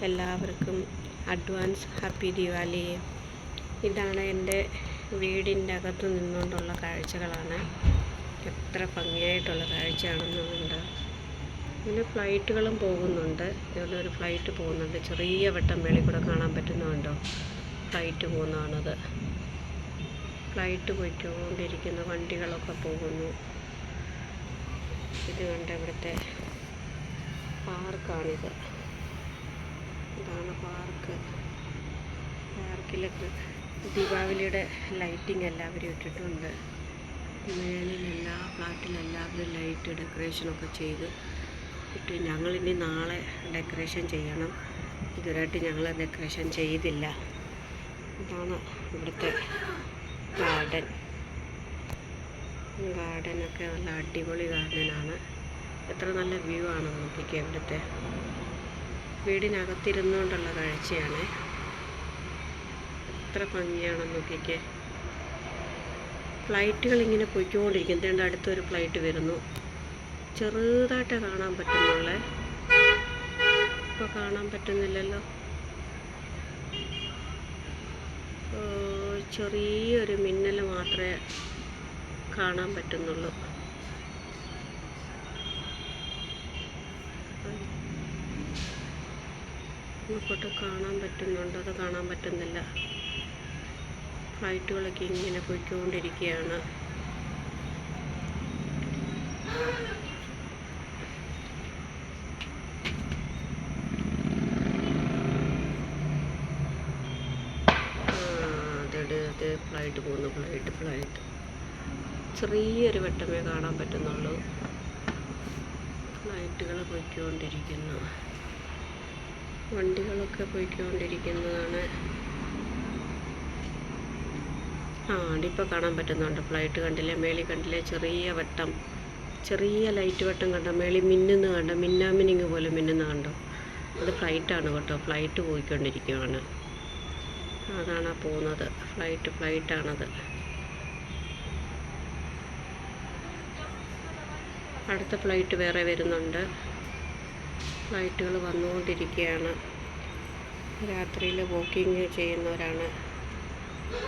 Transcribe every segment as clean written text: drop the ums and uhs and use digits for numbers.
എല്ലാവർക്കും advance happy Diwali. ഇതാണ് എൻ്റെ വീടിൻ്റെ അകത്ത് നിന്നുകൊണ്ടുള്ള കാഴ്ചകളാണ്. എത്ര ഭംഗിയായിട്ടുള്ള കാഴ്ചയാണെന്നുണ്ട്. പിന്നെ ഫ്ലൈറ്റുകളും പോകുന്നുണ്ട്. ഇവിടെ ഒരു ഫ്ലൈറ്റ് പോകുന്നുണ്ട്. ചെറിയ വട്ടം വെളിയിൽ കൂടെ കാണാൻ പറ്റുന്നുണ്ടോ? ഫ്ലൈറ്റ് പോകുന്നതാണത്. ഫ്ലൈറ്റ് പോയിക്കൊണ്ടിരിക്കുന്ന വണ്ടികളൊക്കെ പോകുന്നു. ഇത് കണ്ട ഇവിടുത്തെ പാർക്കാണിത്. ഇതാണ് പാർക്ക്. പാർക്കിലൊക്കെ ദീപാവലിയുടെ ലൈറ്റിംഗ് എല്ലാവരും ഇട്ടിട്ടുണ്ട്. മേളിലെല്ലാ ഫ്ലാറ്റിലെല്ലാവരും ലൈറ്റ് ഡെക്കറേഷനൊക്കെ ചെയ്ത് ഇട്ട്. ഞങ്ങളിനി നാളെ ഡെക്കറേഷൻ ചെയ്യണം. ഇതുവരെയായിട്ട് ഞങ്ങൾ ഡെക്കറേഷൻ ചെയ്തില്ല. ഇതാണ് ഇവിടുത്തെ ഗാർഡനൊക്കെ നല്ല അടിപൊളി ഗാർഡനാണ്. എത്ര നല്ല വ്യൂ ആണ് നോക്കിക്കുക. ഇവിടുത്തെ വീടിനകത്തിരുന്നുകൊണ്ടുള്ള കാഴ്ചയാണ്. എത്ര ഭംഗിയാണെന്ന് നോക്കിക്കുക. ഫ്ലൈറ്റുകൾ ഇങ്ങനെ പോയിക്കൊണ്ടിരിക്കും. ഇതിൻ്റെ അടുത്തൊരു ഫ്ലൈറ്റ് വരുന്നു. ചെറുതായിട്ട് കാണാൻ പറ്റുന്നുള്ളേ. ഇപ്പോൾ കാണാൻ പറ്റുന്നില്ലല്ലോ. ചെറിയൊരു മിന്നൽ മാത്രമേ കാണാൻ പറ്റുന്നുള്ളൂ. ഇങ്ങോട്ട് കാണാൻ പറ്റുന്നുണ്ടോ? അത് കാണാൻ പറ്റുന്നില്ല. ഫ്ലൈറ്റുകളൊക്കെ ഇങ്ങനെ പോയിക്കൊണ്ടിരിക്കുകയാണ്. അത് ഫ്ലൈറ്റ് പോകുന്നു. ഫ്ലൈറ്റ് ചെറിയൊരു വട്ടമേ കാണാൻ പറ്റുന്നുള്ളൂ. ഫ്ലൈറ്റുകൾ പോയിക്കൊണ്ടിരിക്കുന്നു. വണ്ടികളൊക്കെ പോയിക്കൊണ്ടിരിക്കുന്നതാണ്. ഇപ്പോൾ കാണാൻ പറ്റുന്നുണ്ട്. ഫ്ലൈറ്റ് കണ്ടില്ലേ? മേളിൽ കണ്ടില്ലേ? ചെറിയ ലൈറ്റ് വട്ടം കണ്ടോ? മേളിൽ മിന്നുന്ന കണ്ടോ? മിന്നാമിനിങ് പോലെ മിന്നുന്ന കണ്ടോ? അത് ഫ്ലൈറ്റാണ് കേട്ടോ. ഫ്ലൈറ്റ് പോയിക്കൊണ്ടിരിക്കുകയാണ്. അതാണ് പോകുന്നത്. ഫ്ലൈറ്റാണത്. അടുത്ത ഫ്ലൈറ്റ് വേറെ വരുന്നുണ്ട്. ഫ്ലൈറ്റുകൾ വന്നുകൊണ്ടിരിക്കുകയാണ്. രാത്രിയിൽ വാക്കിങ് ചെയ്യുന്നവരാണ്.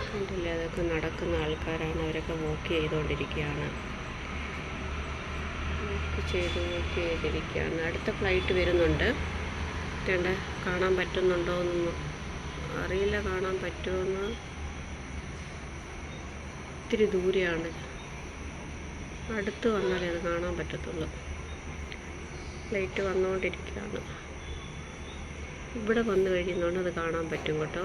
കണ്ടില്ലേ? അതൊക്കെ നടക്കുന്ന ആൾക്കാരാണ്. അവരൊക്കെ വാക്ക് ചെയ്തുകൊണ്ടിരിക്കുകയാണ്. വാക്ക് ചെയ്തിരിക്കുകയാണ്. അടുത്ത ഫ്ലൈറ്റ് വരുന്നുണ്ട്. ഇതുണ്ട്. കാണാൻ പറ്റുന്നുണ്ടോ എന്നൊന്നും അറിയില്ല. കാണാൻ പറ്റുമെന്ന്. ഇത്തിരി ദൂരെയാണ്. അടുത്ത് വന്നാലേ അത് കാണാൻ പറ്റത്തുള്ളൂ. ഫ്ലൈറ്റ് വന്നുകൊണ്ടിരിക്കുകയാണ്. ഇവിടെ വന്നു കഴിയുന്നതുകൊണ്ട് അത് കാണാൻ പറ്റും കേട്ടോ.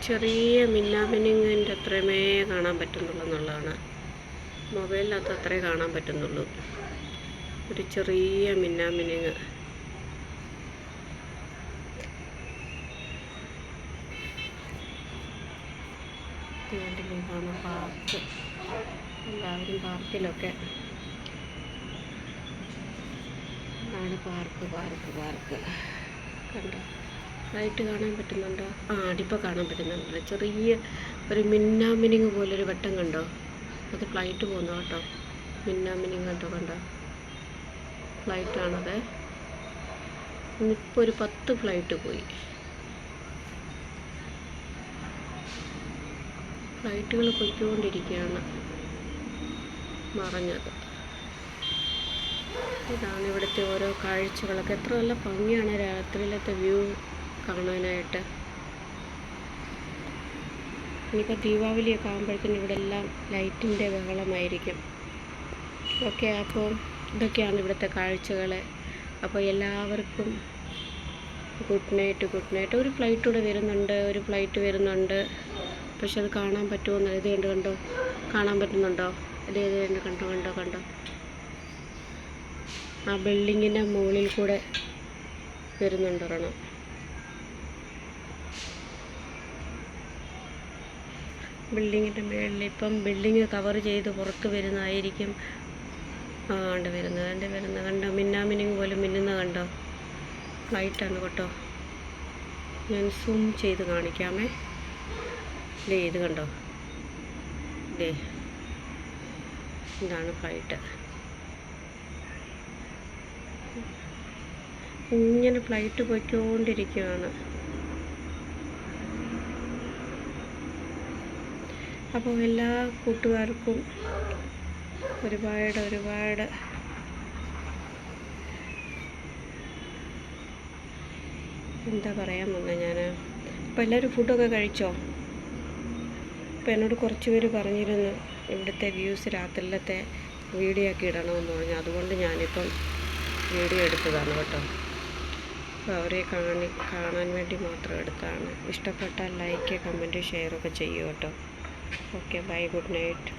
ചെറിയ മിന്നാമിനിങ്ങിൻ്റെ അത്രയുമേ കാണാൻ പറ്റുന്നുള്ളൂ എന്നുള്ളതാണ്. മൊബൈലിനകത്ത് അത്രേ കാണാൻ പറ്റുന്നുള്ളൂ. ഒരു ചെറിയ മിന്നാമിനിങ്. ഇതാണ് പാർക്ക്. എല്ലാവരും പാർക്കിലൊക്കെ ആണ്. പാർക്ക് കണ്ടോ? ഫ്ലൈറ്റ് കാണാൻ പറ്റുന്നുണ്ടോ? ഇപ്പോൾ കാണാൻ പറ്റുന്നുണ്ടല്ലോ. ചെറിയ ഒരു മിന്നാമിനിങ് പോലൊരു വട്ടം കണ്ടോ? അത് ഫ്ലൈറ്റ് പോകുന്നു കേട്ടോ. മിന്നാമിനിങ് കണ്ടോ? ഫ്ലൈറ്റാണത്. ഇപ്പോൾ ഒരു 10 ഫ്ലൈറ്റ് പോയി. ഫ്ലൈറ്റുകൾ പോയിക്കൊണ്ടിരിക്കുകയാണ്. മറഞ്ഞത്. ഇതാണ് ഇവിടുത്തെ ഓരോ കാഴ്ചകളൊക്കെ. എത്ര നല്ല ഭംഗിയാണ് രാത്രിയിലത്തെ വ്യൂ കാണാനായിട്ട്. ഇനിയിപ്പോൾ ദീപാവലിയൊക്കെ ആകുമ്പോഴത്തേനും ഇവിടെ എല്ലാം ലൈറ്റിൻ്റെ ബഹളമായിരിക്കും. ഓക്കെ, അപ്പോൾ ഇതൊക്കെയാണ് ഇവിടുത്തെ കാഴ്ചകൾ. അപ്പോൾ എല്ലാവർക്കും ഗുഡ് നൈറ്റ്. ഒരു ഫ്ലൈറ്റ് കൂടെ വരുന്നുണ്ട്. പക്ഷെ അത് കാണാൻ പറ്റുമോ? ഇത് കണ്ടോ? കാണാൻ പറ്റുന്നുണ്ടോ? ഇത് കണ്ടോ? ആ ബിൽഡിങ്ങിൻ്റെ മുകളിൽ കൂടെ വരുന്നുണ്ടൊരെണ്ണം. ബിൽഡിങ്ങിൻ്റെ മുകളിൽ ഇപ്പം ബിൽഡിങ് കവർ ചെയ്ത് പുറത്ത് വരുന്നതായിരിക്കും. വരുന്നത് കണ്ടോ? മിന്നാമിനിങ് പോലെ മിന്നുന്ന കണ്ടോ? ഫ്ലൈറ്റാണ് കേട്ടോ. ഞാൻ സൂം ചെയ്ത് കാണിക്കാമേ. ഇത് കണ്ടോ, ഇതാണ് ഫ്ലൈറ്റ്. ഇങ്ങനെ ഫ്ലൈറ്റ് പോയിക്കൊണ്ടിരിക്കുകയാണ്. അപ്പോൾ എല്ലാ കൂട്ടുകാർക്കും ഒരുപാട് എന്താ പറയാൻ വന്നത് ഞാൻ. അപ്പോൾ എല്ലാവരും ഫുഡൊക്കെ കഴിച്ചോ? അപ്പോൾ എന്നോട് കുറച്ച് പേര് പറഞ്ഞിരുന്നു ഇവിടുത്തെ വ്യൂസ് രാത്രിയിലത്തെ വീഡിയോ ഒക്കെ ഇടണമെന്ന് പറഞ്ഞു. അതുകൊണ്ട് ഞാനിപ്പം വീഡിയോ എടുത്തതാണ് കേട്ടോ. അപ്പോൾ അവരെ കാണാൻ വേണ്ടി മാത്രം എടുത്തതാണ്. ഇഷ്ടപ്പെട്ടാൽ ലൈക്ക്, കമൻറ്റ്, ഷെയറൊക്കെ ചെയ്യൂ കേട്ടോ. Okay, bye, good night.